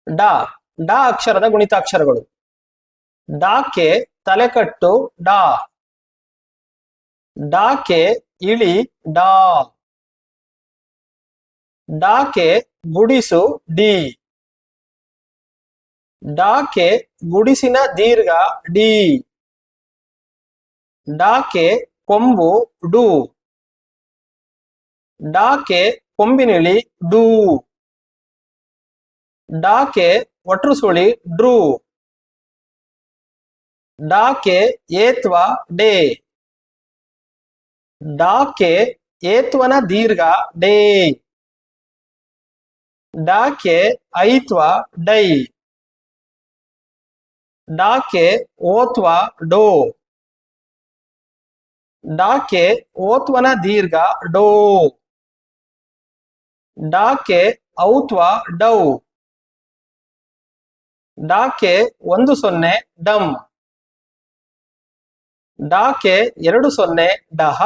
ಡ ಡ ಅಕ್ಷರದ ಗುಣಿತಾಕ್ಷರಗಳು. ಡಾಕೆ ತಲೆಕಟ್ಟು ಡಾ. ಡಾಕೆ ಇಳಿ ಡಾ. ಡಾಕೆ ಗುಡಿಸು ಡಿ. ಡಾಕೆ ಗುಡಿಸಿನ ದೀರ್ಘ ಡಿ. ಡಾಕೆ ಕೊಂಬು ಡು. ಡಾಕೆ ಕೊಂಬಿನಿಳಿ ಡು. ಡಾಕೆ ಒಟ್ರು ಸುಳಿ ಡ್ರೂ. ಡಾಕೆ ಏತ್ವ ಡೇ. ಡಾಕೆ ಏತ್ವನ ದೀರ್ಘ ಡೇ. ಡಾಕೆ ಐತ್ವ ಡೈ. ಡಾಕೆ ಓತ್ವ ಡೋ. ಡಾಕೆ ಓತ್ವನ ದೀರ್ಘ ಡೋ. ಡಾಕೆ ಔತ್ವ ಡೌ. ಡಾಕೆ 10 ಡಮ್. ಡಾಕೆ 20 ಡಹ.